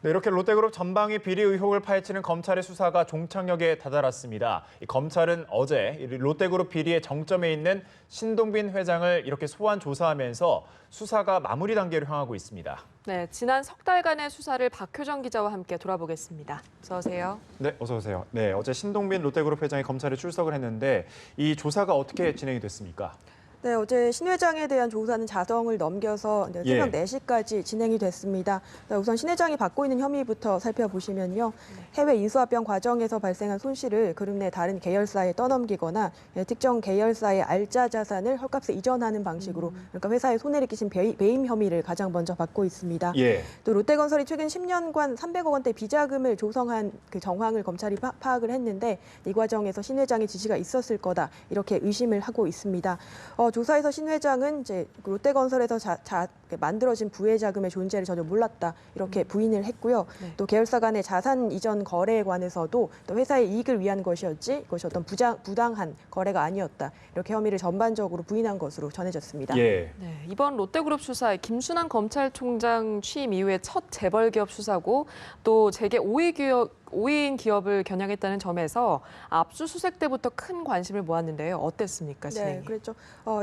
네, 이렇게 롯데그룹 전방위 비리 의혹을 파헤치는 검찰의 수사가 종착역에 다다랐습니다. 검찰은 어제 롯데그룹 비리의 정점에 있는 신동빈 회장을 이렇게 소환 조사하면서 수사가 마무리 단계로 향하고 있습니다. 네, 지난 석 달간의 수사를 박효정 기자와 함께 돌아보겠습니다. 어서 오세요. 네, 어서 오세요. 네, 어제 신동빈 롯데그룹 회장이 검찰에 출석을 했는데 이 조사가 어떻게 진행이 됐습니까? 네, 어제 신 회장에 대한 조사는 자정을 넘겨서 새벽 4시까지 진행이 됐습니다. 우선 신 회장이 받고 있는 혐의부터 살펴보시면요. 해외 인수합병 과정에서 발생한 손실을 그룹 내 다른 계열사에 떠넘기거나 특정 계열사의 알짜 자산을 헐값에 이전하는 방식으로 그러니까 회사에 손해를 끼친 배임 혐의를 가장 먼저 받고 있습니다. 또 롯데건설이 최근 10년간 300억 원대 비자금을 조성한 그 정황을 검찰이 파악을 했는데 이 과정에서 신 회장의 지시가 있었을 거다 이렇게 의심을 하고 있습니다. 조사에서 신 회장은 이제 롯데건설에서 만들어진 부의 자금의 존재를 전혀 몰랐다 이렇게 부인을 했고요. 또 계열사 간의 자산 이전 거래에 관해서도 또 회사의 이익을 위한 것이었지 그것이 어떤 부당한 거래가 아니었다 이렇게 혐의를 전반적으로 부인한 것으로 전해졌습니다. 네, 이번 롯데그룹 수사에 김순환 검찰총장 취임 이후에 첫 재벌기업 수사고 또 재계 5위인 기업을 겨냥했다는 점에서 압수수색 때부터 큰 관심을 모았는데요. 어땠습니까, 진행이? 네, 그렇죠.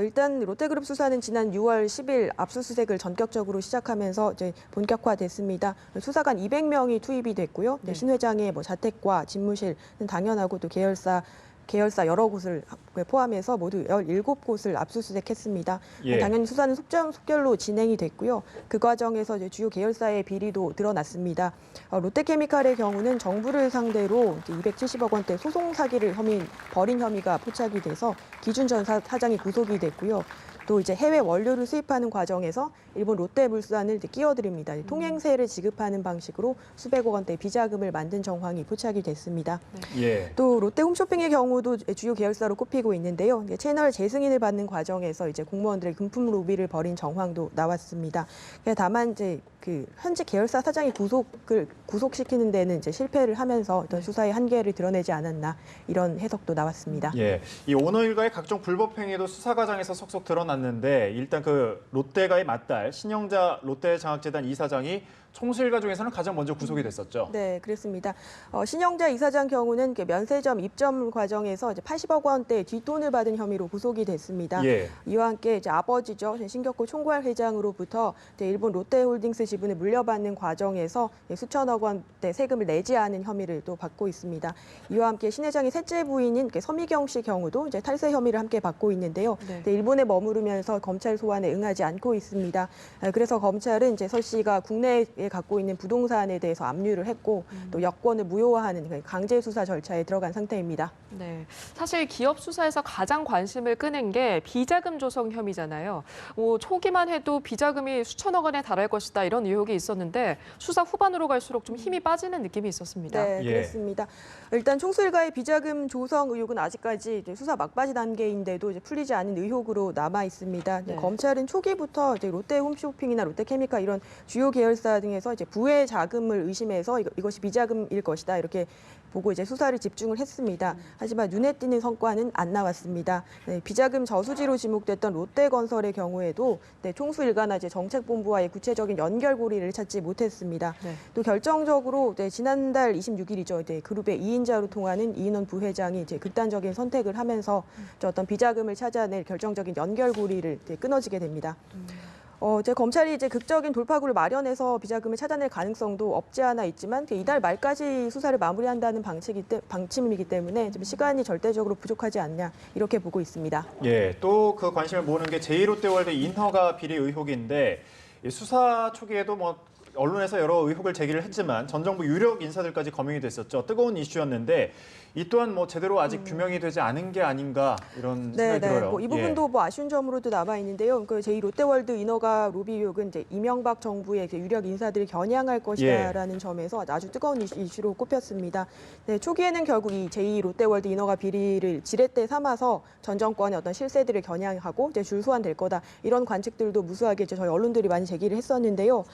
일단 롯데그룹 수사는 지난 6월 10일 압수수색을 전격적으로 시작하면서 이제 본격화됐습니다. 수사관 200명이 투입이 됐고요. 신 회장의 자택과 집무실은 당연하고 또 계열사 여러 곳을 포함해서 모두 17곳을 압수수색했습니다. 당연히 수사는 속전속결로 진행이 됐고요. 그 과정에서 이제 주요 계열사의 비리도 드러났습니다. 롯데케미칼의 경우는 정부를 상대로 270억 원대 소송 사기를 벌인 혐의가 포착이 돼서 기준 전 사장이 구속이 됐고요. 또 이제 해외 원료를 수입하는 과정에서 일본 롯데물산을 끼어들입니다. 통행세를 지급하는 방식으로 수백억 원대 비자금을 만든 정황이 포착이 됐습니다. 또 롯데 홈쇼핑의 경우도 주요 계열사로 꼽히고 있는데요. 채널 재승인을 받는 과정에서 이제 공무원들의 금품 로비를 벌인 정황도 나왔습니다. 다만 이제 현직 계열사 사장이 구속시키는 데는 이제 실패를 하면서 어떤 수사의 한계를 드러내지 않았나 이런 해석도 나왔습니다. 이 오너 일가의 각종 불법 행위도 수사 과정에서 속속 드러났는데 일단 그 롯데가의 맏딸 신영자 롯데장학재단 이사장이 총수일가 중에서는 가장 먼저 구속이 됐었죠. 네, 그렇습니다. 신영자 이사장 경우는 면세점 입점 과정에서 이제 80억 원대 뒷돈을 받은 혐의로 구속이 됐습니다. 이와 함께 이제 아버지죠, 신격호 총괄 회장으로부터 일본 롯데홀딩스 지분을 물려받는 과정에서 수천억 원대 세금을 내지 않은 혐의를 또 받고 있습니다. 이와 함께 신 회장의 셋째 부인인 서미경 씨 경우도 이제 탈세 혐의를 함께 받고 있는데요. 일본에 머무르면서 검찰 소환에 응하지 않고 있습니다. 그래서 검찰은 이제 서 씨가 국내에 갖고 있는 부동산에 대해서 압류를 했고 또 여권을 무효화하는 강제 수사 절차에 들어간 상태입니다. 네, 사실 기업 수사에서 가장 관심을 끄는 게 비자금 조성 혐의잖아요. 초기만 해도 비자금이 수천억 원에 달할 것이다 이런 의혹이 있었는데 수사 후반으로 갈수록 좀 힘이 빠지는 느낌이 있었습니다. 네, 그렇습니다. 일단 총수 일가의 비자금 조성 의혹은 아직까지 수사 막바지 단계인데도 이제 풀리지 않은 의혹으로 남아 있습니다. 검찰은 초기부터 이제 롯데 홈쇼핑이나 롯데케미칼 이런 주요 계열사 등에서 이제 부의 자금을 의심해서 이것이 비자금일 것이다 이렇게 보고 이제 수사를 집중을 했습니다. 하지만 눈에 띄는 성과는 안 나왔습니다. 비자금 저수지로 지목됐던 롯데건설의 경우에도 총수 일가나 이제 정책본부와의 구체적인 연결고리를 찾지 못했습니다. 또 결정적으로 지난달 26일이죠. 그룹의 2인자로 통하는 이인원 부회장이 이제 극단적인 선택을 하면서 어떤 비자금을 찾아낼 결정적인 연결고리를 끊어지게 됩니다. 이제 검찰이 이제 극적인 돌파구를 마련해서 비자금을 찾아낼 가능성도 없지 않아 있지만 이달 말까지 수사를 마무리한다는 방침이기 때문에 좀 시간이 절대적으로 부족하지 않냐 이렇게 보고 있습니다. 또 그 관심을 모으는 게 제2롯데월드 인허가 비리 의혹인데 수사 초기에도 언론에서 여러 의혹을 제기를 했지만 전 정부 유력 인사들까지 검증이 됐었죠. 뜨거운 이슈였는데 이 또한 제대로 아직 규명이 되지 않은 게 아닌가 이런 생각이 들어요. 이 부분도 아쉬운 점으로도 남아 있는데요. 제2롯데월드 인허가 로비 의혹은 이제 이명박 정부의 유력 인사들을 겨냥할 것이다라는 점에서 아주 뜨거운 이슈로 꼽혔습니다. 초기에는 결국 이 제2롯데월드 인허가 비리를 지렛대 삼아서 전 정권의 어떤 실세들을 겨냥하고 줄 소환될 거다 이런 관측들도 무수하게 저희 언론들이 많이 제기를 했었는데요.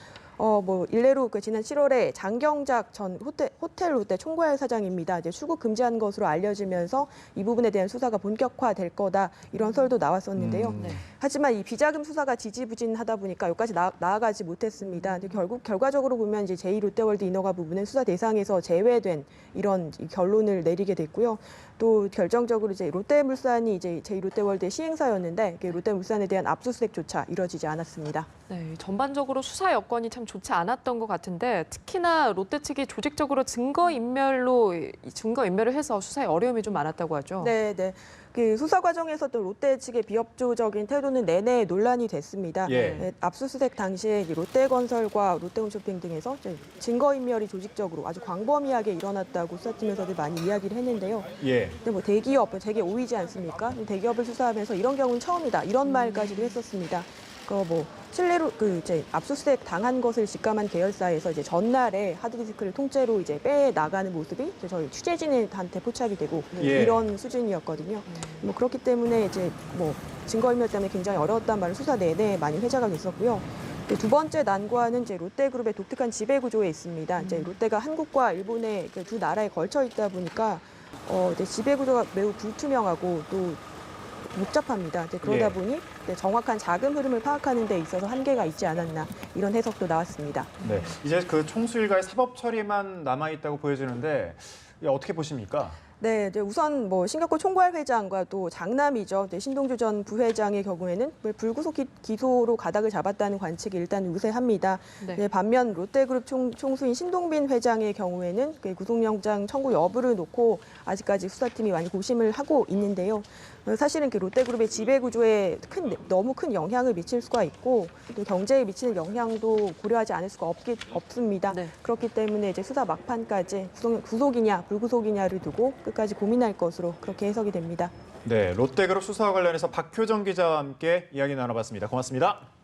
일례로 지난 7월에 장경작 전 호텔 롯데 총괄 사장입니다. 이제 출국 금지한 것으로 알려지면서 이 부분에 대한 수사가 본격화될 거다 이런 설도 나왔었는데요. 네. 하지만 이 비자금 수사가 지지부진하다 보니까 여기까지 나아가지 못했습니다. 근데 결국 결과적으로 보면 이제 제2롯데월드 인허가 부분은 수사 대상에서 제외된 이런 결론을 내리게 됐고요. 또 결정적으로 이제 롯데물산이 이제 제2롯데월드의 시행사였는데 롯데물산에 대한 압수수색조차 이뤄지지 않았습니다. 네, 전반적으로 수사 여건이 참 좋지 않았던 것 같은데 특히나 롯데 측이 조직적으로 증거 인멸을 해서 수사에 어려움이 좀 많았다고 하죠. 네. 수사 과정에서 또 롯데 측의 비협조적인 태도는 내내 논란이 됐습니다. 예. 네, 압수수색 당시에 롯데건설과 롯데홈쇼핑 등에서 증거인멸이 조직적으로 아주 광범위하게 일어났다고 수사팀에서도 많이 이야기를 했는데요. 예. 근데 대기업, 되게 오이지 않습니까? 대기업을 수사하면서 이런 경우는 처음이다. 이런 말까지도 했었습니다. 실례로 이제 압수수색 당한 것을 직감한 계열사에서 이제 전날에 하드디스크를 통째로 이제 빼 나가는 모습이 이제 저희 취재진한테 포착이 되고 예. 이런 수준이었거든요. 그렇기 때문에 이제 증거인멸 때문에 굉장히 어려웠단 말은 수사 내내 많이 회자가 됐었고요. 두 번째 난관은 이제 롯데그룹의 독특한 지배 구조에 있습니다. 이제 롯데가 한국과 일본의 두 나라에 걸쳐 있다 보니까 이제 지배 구조가 매우 불투명하고 또 복잡합니다. 이제 그러다 예. 보니 정확한 자금 흐름을 파악하는 데 있어서 한계가 있지 않았나 이런 해석도 나왔습니다. 네. 이제 그 총수 일가의 사법 처리만 남아 있다고 보여지는데 어떻게 보십니까? 네, 우선 싱가포르 총괄 회장과 또 장남이죠. 신동주 전 부회장의 경우에는 불구속 기소로 가닥을 잡았다는 관측이 일단 우세합니다. 네. 반면 롯데그룹 총수인 신동빈 회장의 경우에는 구속영장 청구 여부를 놓고 아직까지 수사팀이 많이 고심을 하고 있는데요. 사실은 롯데그룹의 지배 구조에 너무 큰 영향을 미칠 수가 있고 또 경제에 미치는 영향도 고려하지 않을 수가 없습니다. 네. 그렇기 때문에 이제 수사 막판까지 구속이냐 불구속이냐를 두고 끝까지 고민할 것으로 그렇게 해석이 됩니다. 네, 롯데그룹 수사와 관련해서 박효정 기자와 함께 이야기 나눠봤습니다. 고맙습니다.